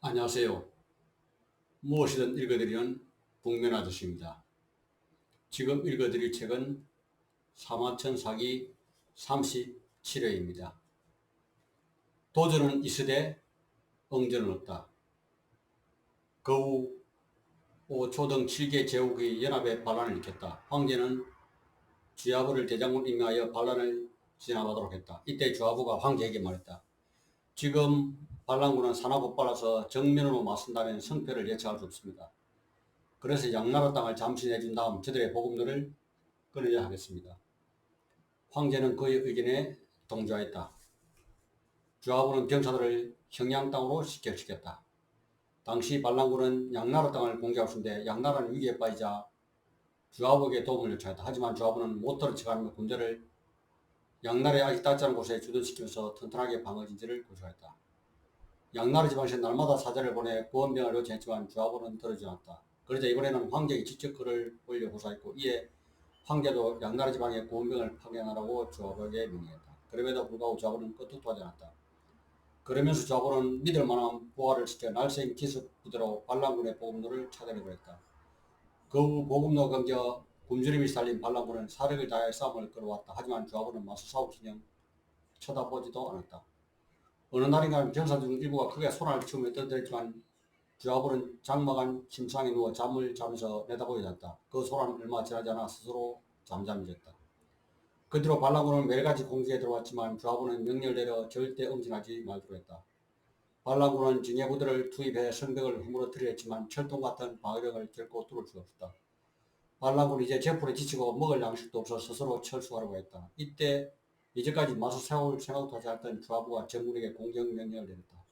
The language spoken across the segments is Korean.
안녕하세요. 무엇이든 읽어드리는 북면 아저씨입니다. 지금 읽어드릴 책은 사마천 사기 37회입니다. 도전은 있으되 응전은 없다. 거우 초등 7개 제국의 연합에 반란을 일으켰다. 황제는 주하부를 대장군 임명하여 반란을 진압하도록 했다. 이때 주하부가 황제에게 말했다. 지금 반란군은 산하고빨라서 정면으로 맞선다면 성패를 예측할 수 없습니다. 그래서 양나라 땅을 잠시 내준 다음 저들의 보급로를 끊어야 하겠습니다. 황제는 그의 의견에 동조하였다. 주하부는 병사들을 평양 땅으로 직결시켰다. 당시 반란군은 양나라 땅을 공격할 수인데 양나라는 위기에 빠지자 주하부에게 도움을 요청했다. 하지만 주하부는 못 들은 척하며 군대를 양나라에 아직 닿지 않은 곳에 주둔시키면서 튼튼하게 방어진지를 구축했다. 양나라 지방에서 날마다 사절을 보내 구원병을 요청했지만 주하부는 들어주지 않았다. 그러자 이번에는 황제에게 직접 글을 올려 호소했고 이에 황제도 양나라 지방에 구원병을 파견하라고 주하부에게 명령했다. 그럼에도 불구하고 주하부는 끄떡도 하지 않았다. 그러면서 주하부는 믿을 만한 부하를 시켜 날쌘 기습 부대로 반란군의 보급로를 차단해고 했다. 그 후 보급로 근처 굶주림이 살린 반란군은 사력을 다해 싸움을 끌어왔다. 하지만 주하부는 맞서 싸우기는 쳐다보지도 않았다. 어느 날인가 병사 중 일부가 크게 소란을 치우며 떠들었지만 주하부는 장막안 침상에 누워 잠을 자면서 내다보지 않았다. 그 소란은 얼마 지나지 않아 스스로 잠잠해졌다. 그 뒤로 반란군은 매일같이 공격에 들어왔지만 주하부는 명령을 내려 절대 응진하지 말기로 했다. 반란군은 정예부대를 투입해 성벽을 허물어뜨려 했지만 철통 같은 방어력을 결코 뚫을 수 없었다. 반란군은 이제 제풀에 지치고 먹을 양식도 없어 스스로 철수하려고 했다. 이때 이제까지 맞서 싸울 생각도 하지 않았던 주하부가 정군에게 공격명령을 내렸다.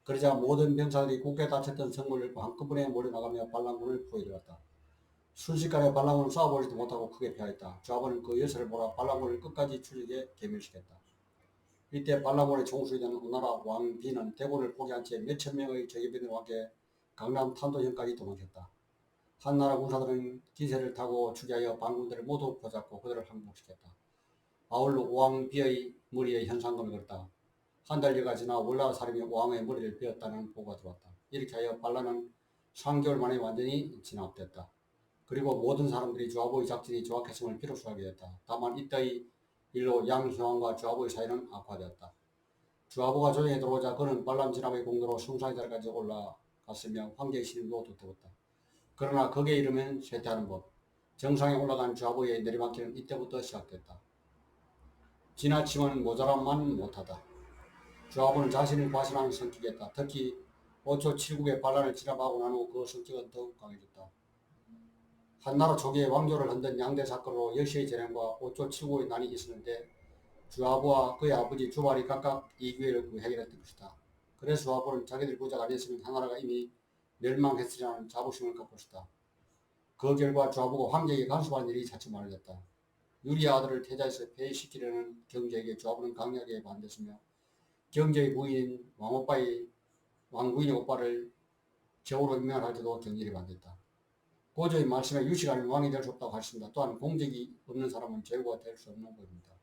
그러자 모든 병사들이 굳게 닫혔던 성문을 한꺼번에 몰려나가며 반란군을 포위해들었다. 순식간에 반란군은 싸워보지도 못하고 크게 패하였다. 주하부는 그 열세를 몰아 반란군을 끝까지 추적해 괴멸시켰다. 이때 반란군의 총수이 되는 오나라 왕비는 대군을 포기한 채 몇천 명의 적의병들과 함께 강남 탄도현까지 도망쳤다. 한나라 군사들은 기세를 타고 추기하여 반군들을 모두 포잡고 그들을 항복시켰다. 아울러 왕비의 머리에 현상금을 걸었다. 한 달여가 지나 월나라 사람이 왕의 머리를 베었다는 보고가 들어왔다. 이렇게 하여 반란은 3개월 만에 완전히 진압됐다. 그리고 모든 사람들이 주하부의 작전이 정확했음을 비로소 하게 됐다. 다만 이때의 일로 양형왕과 주하부의 사이는 악화되었다. 주하부가 조정에 들어오자 그는 반란 진압의 공로로 성상의 자리까지 올라갔으며 황제의 신임도 돋태웠다. 그러나 거기에 이르면 쇠퇴하는 법. 정상에 올라간 주하부의 내리막길은 이때부터 시작됐다. 지나치면 모자람만 못하다. 주하부는 자신을 과신하는 성격이었다. 특히 5초 7국의 반란을 진압하고 난 후 그 성격은 더욱 강해졌다. 한나라 초기에 왕조를 흔든 양대 사건으로 여시의 재난과 5초 7국의 난이 있었는데 주하부와 그의 아버지 주발이 각각 이 기회를 해결했던 것이다. 그래서 주하부는 자기들 부자가 아니었으면 한나라가 이미 멸망했으리라는 자부심을 갖고 있었다. 그 결과 주하부가 황제에게 간섭한 일이 자칫 많아졌다. 유리의 아들을 태자에서 폐위시키려는 경제에게 주하부는 강하게 반대했으며 경제의 부인 왕부인의 오빠를 제후로 임명을 할 때도 경질이 반대했다. 고조의 말씀에 유시가 왕이 될 수 없다고 하셨습니다. 또한 공적이 없는 사람은 제후가 될 수 없는 법입니다.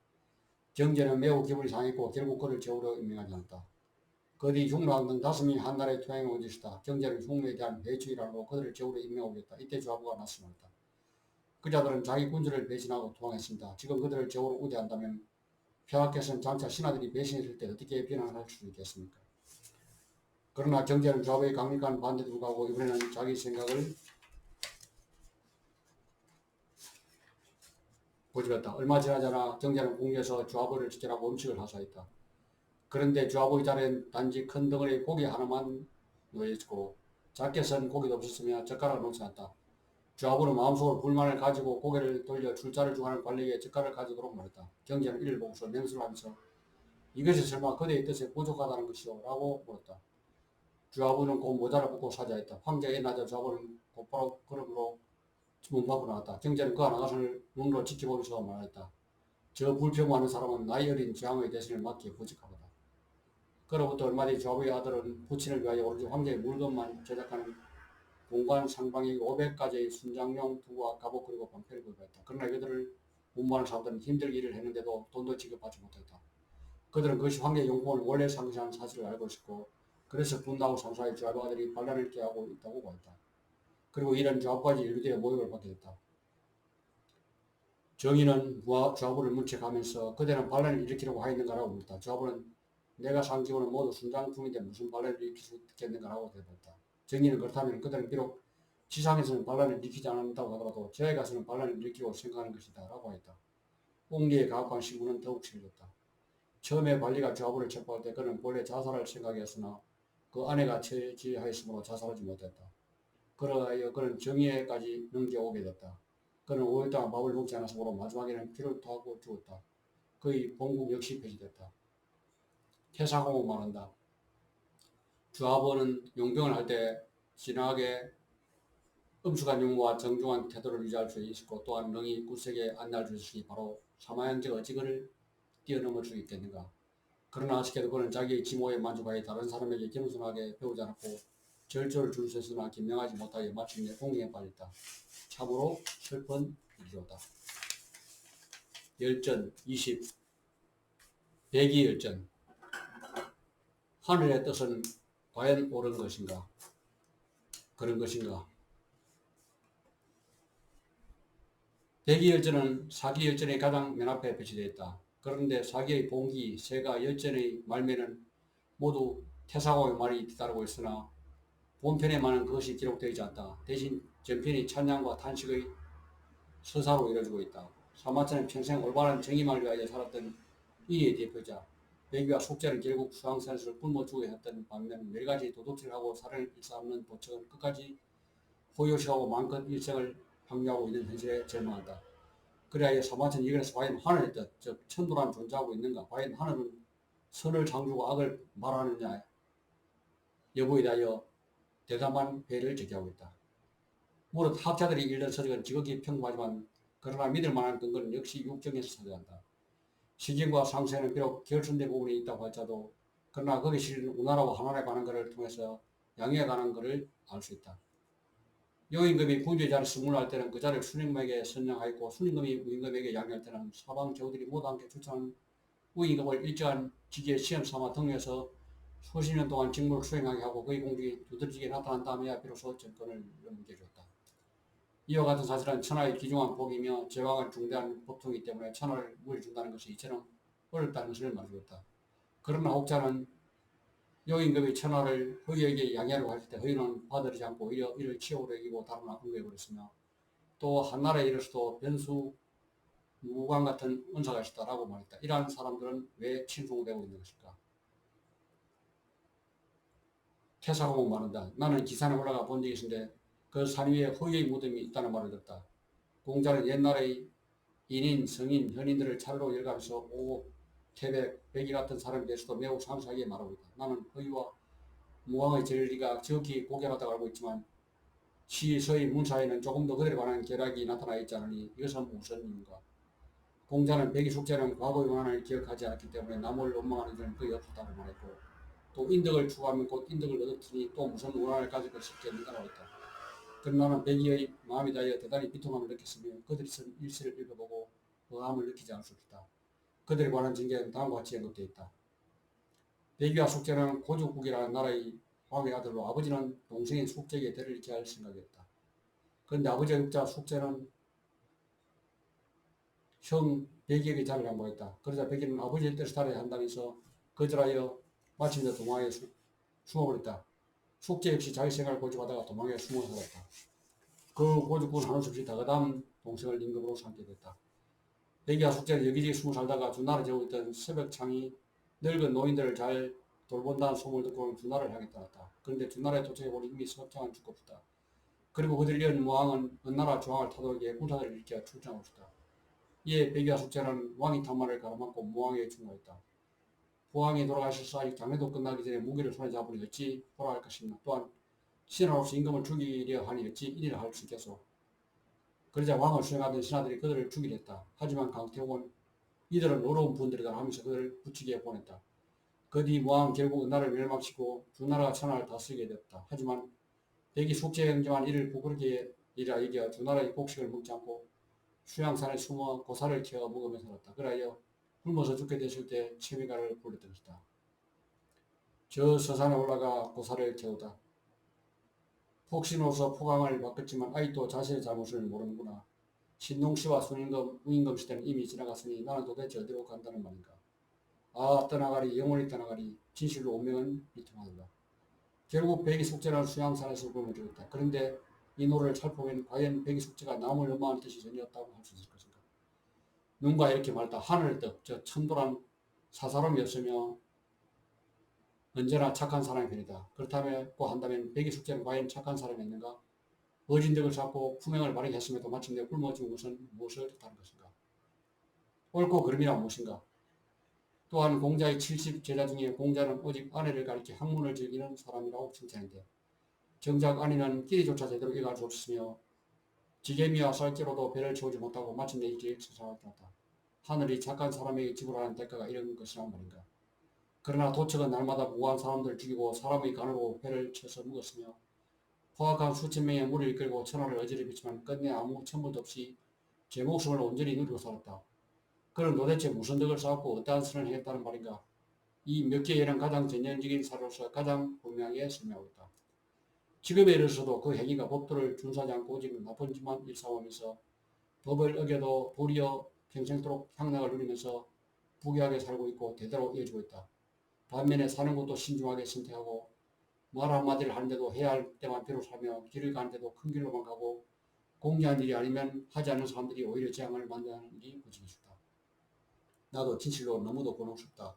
경제는 매우 기분이 상했고 결국 그를 제후로 임명하지 않았다. 그뒤 흉노왕 등 5명이 한나라에 투항해 온 것이다. 경제는 흉노에 대한 배추이라고 그들을 제후로 임명하겠다. 이때 주하부가 나서났다. 그 자들은 자기 군주를 배신하고 투항했습니다. 지금 그들을 제후로 우대한다면 폐하께서는 장차 신하들이 배신했을 때 어떻게 비난할 수 있겠습니까? 그러나 경제는 주하부의 강력한 반대도 불구하고 이번에는 자기 생각을 고집했다. 얼마 지나지 않아 경제는 궁에서 주하부를 지켜라고 음식을 하사했다. 그런데 주하부의 자리엔 단지 큰 덩어리 고기 하나만 놓여있고 작게 썬 고기도 없었으며 젓가락을 놓지 않았다. 주하부는 마음속으로 불만을 가지고 고개를 돌려 출자를 중하는 관리에게 젓가락을 가져도록 말했다. 경제는 이를 보고서 맹세를 하면서 이것이 설마 그대의 뜻에 부족하다는 것이오? 라고 물었다. 주하부는 곧 모자를 벗고 사죄했다. 황제가 나자 주하부는 곧바로 걸음으로 문 밖으로 나왔다. 경제는 그 나가선을 눈으로 지켜보면서 말했다. 저 불평 많은 사람은 나이 어린 장의 대신을 맡기에 부적합하다. 그로부터 얼마 뒤 주하부의 아들은 부친을 위하여 오로지 황제의 물건만 제작하는 공관 상방이 500가지의 순장용 두와 갑옷 그리고 방패를 구입했다. 그러나 그들을 운반하는 사람들은 힘들게 일을 했는데도 돈도 지급받지 못했다. 그들은 그것이 황제의 용품을 몰래 산 것이라는 사실을 알고 있었고 그래서 분노하고 산사의 좌부가들이 반란을 꾀하고 있다고 보았다. 그리고 이런 좌부까지 인류대의 모욕을 받게 됐다. 정의는 좌부를 문책하면서 그대는 반란을 일으키려고 하였는가라고 묻다. 좌부는 내가 산 기호는 모두 순장중인데 무슨 반란을 일으킬 수 있겠는가라고 대답했다. 정의는 그렇다면 그들은 비록 지상에서는 반란을 일으키지 않는다고 하더라도 저에 가서는 반란을 일으키고 생각하는 것이다 라고 했다. 옹리의 가혹한 신문은 더욱 심해졌다. 처음에 관리가 좌부를 체포할 때 그는 본래 자살할 생각이었으나 그 아내가 처지하였으므로 자살하지 못했다. 그러하여 그는 정의에까지 넘겨오게 됐다. 그는 5일 동안 밥을 먹지 않았으므로 마지막에는 피를 토하고 죽었다. 그의 본국 역시 폐지됐다. 퇴사하고 말한다. 좌부는 용병을 할 때 진하게 엄숙한 용모와 정중한 태도를 유지할 수 있었고 또한 능히 굳세게 안내할 수 있으니 바로 사마현적 어지간을 뛰어넘을 수 있겠는가. 그러나 아쉽게도 그는 자기의 지모에 만족하여 다른 사람에게 겸손하게 배우지 않았고 절조를 줄 수 있으나 김명하지 못하여 마침내 공경에 빠졌다. 참으로 슬픈 일이로다. 열전 20 백이열전. 하늘의 뜻은 과연 옳은 것인가? 그런 것인가? 백이열전은 사기열전의 가장 맨 앞에 배치되어 있다. 그런데 사기의 봉기, 세가, 열전의 말미에는 모두 태사고의 말이 뒤따르고 있으나 본편에만은 그것이 기록되어 있지 않다. 대신 전편이 찬양과 탄식의 서사로 이루어지고 있다. 사마천은 평생 올바른 정의만을 위하여 살았던 이의 대표자. 백위와 숙제는 결국 수왕선수를 굶어 죽게 했던 반면 멸가지 도둑질을 하고 살인을 일삼는 도척은 끝까지 호요시하고 마음껏 일생을 방류하고 있는 현실에 절망한다. 그래야 사마천 이근에서 과연 하늘의 뜻, 즉 천도란 존재하고 있는가? 과연 하늘은 선을 창조고 악을 말하느냐? 여부에 대하여 대담한 회의를 제기하고 있다. 무릇 학자들이 읽는 서적은 지극히 평범하지만 그러나 믿을 만한 근거는 역시 육정에서 찾아간다. 시진과 상세는 비록 결손된 부분이 있다고 할지라도 그러나 거기 실린 운하라고 하나에 관한 것을 통해서 양에 관한 것을 알 수 있다. 여임금이 군주의 자리에 승문할 때는 그 자리를 순임금에게 선양하였고 순임금이 우임금에게 양해할 때는 사방 제후들이 모두 함께 추천한 우임금을 일정한 직위의 시험 삼아 등에서 수십 년 동안 직무를 수행하게 하고 그의 공직이 두드러지게 나타난 다음에야 비로소 정권을 넘겨줬다. 이와 같은 사실은 천하의 귀중한 복이며 제왕은 중대한 법통이기 때문에 천하를 물이 준다는 것이 이처럼 어렵다는 것을 말해줬다. 그러나 혹자는 여임금이 천하를 허유에게 양해하려고 할 때 허유는 받아들이지 않고 오히려 이를 치욕으로 여기고 다른 악무에 버렸으며 또 한나라에 이르서도 변수 무관 같은 은사가 있었다라고 말했다. 이러한 사람들은 왜 친송되고 있는 것일까? 태사공은 말한다. 나는 기산에 올라가 본 적이 있는데 그 산 위에 허유의 무덤이 있다는 말을 듣다. 공자는 옛날의 인인, 성인, 현인들을 차례로 열가면서 오고 태백, 백이 같은 사람에 대해서도 매우 상세하게 말하고 있다. 나는 허유와 무왕의 진리가 지극히 고결하다고 알고 있지만 시, 서의, 문사에는 조금 더 그들에 관한 결학이 나타나 있지 않으니 이것은 무슨 이유인가? 공자는 백이 숙제는 과거의 원한을 기억하지 않았기 때문에 남을 원망하는 일은 거의 없었다고 말했고 또 인덕을 추구하면 곧 인덕을 얻었으니 또 무슨 원한을 가질 것이 있겠는가라고 했다. 그러나 나는 백이의 마음이 다하여 대단히 비통함을 느꼈으며 그들이 쓴 일시를 읽어보고 의함을 느끼지 않을 수 없다. 그들에 관한 징계는 다음과 같이 언급되어 있다. 백이와 숙제는 고죽국이라는 나라의 왕의 아들로 아버지는 동생인 숙제에게 대를 잃게 할 생각이었다. 그런데 아버지의 육자 숙제는 형 백이에게 자를 양보했다. 그러자 백이는 아버지의 뜻을 따라야 한다면서 거절하여 마침내 도망에 숨어버렸다. 숙제 역시 자기 생활을 고집하다가 도망에 숨어 살았다. 그 고집군 하는 수 없이 다가담 동생을 임금으로 삼게 됐다. 백이와 숙제는 여기저기 숨어 살다가 주나라 지고 있던 새벽창이 늙은 노인들을 잘 돌본다는 소문을 듣고는 주나라를 향해 떠났다. 그런데 주나라에 도착해보니 이미 새벽창은 죽고 없다. 그리고 그들이 이은 무왕은 은나라 조왕을 타도록 위해 군사들을 일으켜 출정하고 있다. 이에 백이와 숙제는 왕이 탄말을 가로막고 무왕에게 충고했다. 부왕이 돌아가셔서 아직 장례도 끝나기 전에 무기를 손에 잡으니 어찌 돌아갈 것이냐. 또한 신하로서 임금을 죽이려 하니 어찌 이리를 할 수 있겠소. 그러자 왕을 수행하던 신하들이 그들을 죽이려 했다. 하지만 강태공은 이들은 어려운 분들이다 하면서 그들을 부추기에 보냈다. 그 뒤 무왕은 결국 은나라를 멸망시키고 주나라가 천하를 다스리게 됐다. 하지만 백이 숙제 형제만 이를 부끄럽게 이라 여겨 주나라의 곡식을 먹지 않고 수양산에 숨어 고사를 키워 먹으며 살았다. 그러하여 굶어서 죽게 됐을 때 체미가를 불렀던 것이다. 저 서산에 올라가 고사를 채우다. 폭신호서 포강을 바꿨지만 아직도 자신의 잘못을 모르는구나. 신동씨와 순임금, 우임금 시대는 이미 지나갔으니 나는 도대체 어디로 간다는 말인가. 아, 떠나가리, 영원히 떠나가리. 진실로 운명은 비통하다. 결국 백이 숙제라는 수양산에서 꿈을 이루었다. 그런데 이 노래를 살펴보면 과연 백이 숙제가 남을 연마하는 뜻이 전혀 없다고 할 수 있을 것인가. 누군가 이렇게 말했다. 하늘의 뜻, 저 천도란 사사로이었으며 언제나 착한 사람이 편이다. 그렇다고 한다면 백이 숙제는 과연 착한 사람이 있는가? 어진 덕을 쌓고 품행을 바르게 했음에도 마침내 굶어 죽은 것은 무엇을 뜻하는 것인가? 옳고 그름이란 무엇인가? 또한 공자의 70제자 중에 공자는 오직 아내를 가리켜 학문을 즐기는 사람이라고 칭찬했는데 정작 아내는 끼리조차 제대로 읽어갈 수 없으며 지게미와 쌀재로도 배를 채우지 못하고 마침내 이 길을 찾아왔다. 하늘이 착한 사람에게 지불하는 대가가 이런 것이란 말인가. 그러나 도척은 날마다 무고한 사람들을 죽이고 사람의 간으로 배를 쳐서 묵었으며 포악한 수천 명의 무리를 끌고 천하를 어지럽혔지만 끝내 아무 첨벌도 없이 제 목숨을 온전히 누리고 살았다. 그는 도대체 무슨 덕을 쌓았고 어떠한 선을 행했다는 말인가. 이 몇 개의 예는 가장 전형적인 사례로서 가장 분명하게 설명하고 있다. 지금에 이르러서도 그 행위가 법도를 준수하지 않고 오직 나쁜 짓만 일삼으면서 법을 어겨도 도리어 평생토록 향락을 누리면서 부귀하게 살고 있고 대대로 이어지고 있다. 반면에 사는 것도 신중하게 선택하고 말 한마디를 하는데도 해야 할 때만 비로소 하며 길을 가는데도 큰 길로만 가고 공개한 일이 아니면 하지 않는 사람들이 오히려 재앙을 만드는 일이 무척 있다. 나도 진실로 너무도 곤혹스럽다.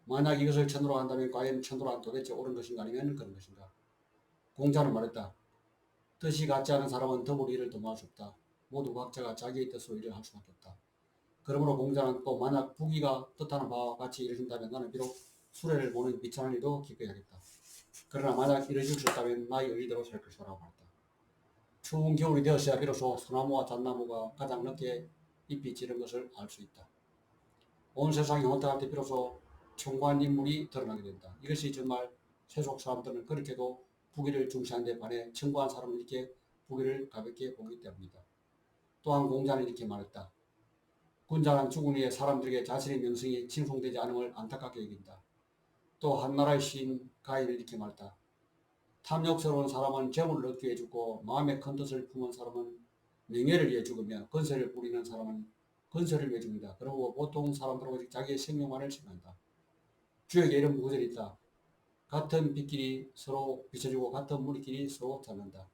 만약 이것을 천도로 한다면 과연 천도란 도대체 옳은 것인가 아니면 그런 것인가. 공자는 말했다. 뜻이 같지 않은 사람은 더불 일을 도모할 수 없다. 모두 각자가 자기의 뜻으로 일을 할 수밖에 없다. 그러므로 공자는 또 만약 부귀가 뜻하는 바와 같이 이루어진다면 나는 비록 수레를 보는 비천한 일도 기꺼이 하겠다. 그러나 만약 이루어질 수 없다면 나의 의대로 살 것이라고 말했다. 추운 겨울이 되었어야 비로소 소나무와 잣나무가 가장 늦게 잎이 지른 것을 알 수 있다. 온 세상이 혼탁할 때 비로소 청고한 인물이 드러나게 된다. 이것이 정말 세속 사람들은 그렇게도 부귀를 중시하는 데 반해 청고한 사람은 이렇게 부귀를 가볍게 보기 때문이다. 또한 공자는 이렇게 말했다. 군자는 죽은 후에 사람들에게 자신의 명성이 칭송되지 않음을 안타깝게 여긴다. 또 한나라의 시인 가인은 이렇게 말했다. 탐욕스러운 사람은 재물을 얻기 위해 죽고 마음의 큰 뜻을 품은 사람은 명예를 위해 죽으며 건세를 부리는 사람은 건세를 위해 죽는다. 그리고 보통 사람들은 오직 자기의 생명만을 생각한다. 주에게 이런 구절이 있다. 같은 빛끼리 서로 비춰지고 같은 물끼리 서로 닿는다.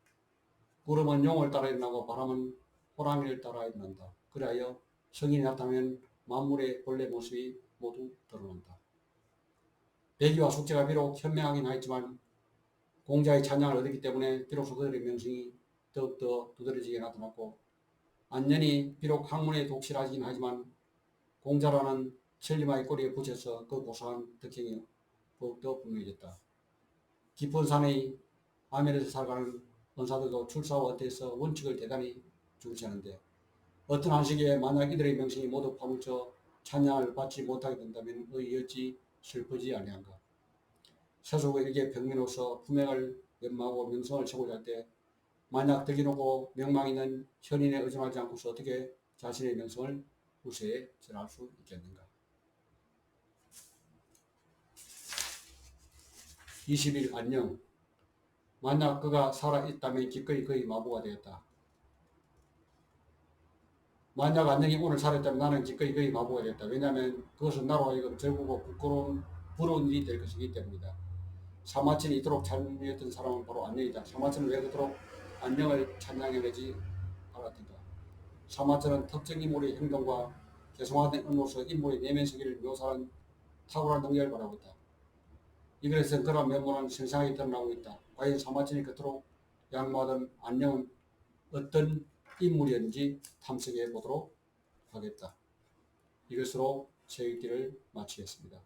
구름은 용을 따라 일어나고 바람은 호랑이를 따라 일어난다. 그리하여 성인이 나타나면 만물의 본래 모습이 모두 드러난다. 백이와 숙제가 비록 현명하긴 하였지만 공자의 찬양을 얻었기 때문에 비로소 그들의 명성이 더욱더 두드러지게 나타났고 안년이 비록 학문에 독실하긴 하지만 공자라는 천리마의 꼬리에 붙여서 그 고상한 덕행이 더욱더 분명해졌다. 깊은 산의 아면에서 살아가는 은사들도 출사와 어때서 원칙을 대단히 중시하는데 어떤 한 시기에 만약 이들의 명성이 모두 파묻혀 찬양을 받지 못하게 된다면 어찌 슬프지 아니한가. 세속에게 평민으로서 품행을 연마하고 명성을 채우고자 할 때 만약 덕이 높고 명망 있는 현인에 의존하지 않고서 어떻게 자신의 명성을 후세에 전할 수 있겠는가. 20일 안녕. 만약 그가 살아있다면 기꺼이 그의 마부가 되었다. 만약 안녕이 오늘 살아있다면 나는 기꺼이 그의 마부가 되었다. 왜냐하면 그것은 나로 하여금 절구고 부끄러운 부러운 일이 될 것이기 때문이다. 사마천이 이토록 찬미했던 사람은 바로 안녕이다. 사마천은 왜 그토록 안녕을 찬양해내지 않았던가. 사마천은 특정 인물의 행동과 개성화된 음으로서 인물의 내면 세계를 묘사하는 탁월한 능력을 발휘하고 있다. 이 글에서는 그런 면모는 생생하게 드러나고 있다. 과연 사마천이 그토록 양모하던 안녕은 어떤 인물이었는지 탐색해 보도록 하겠다. 이것으로 제 읽기를 마치겠습니다.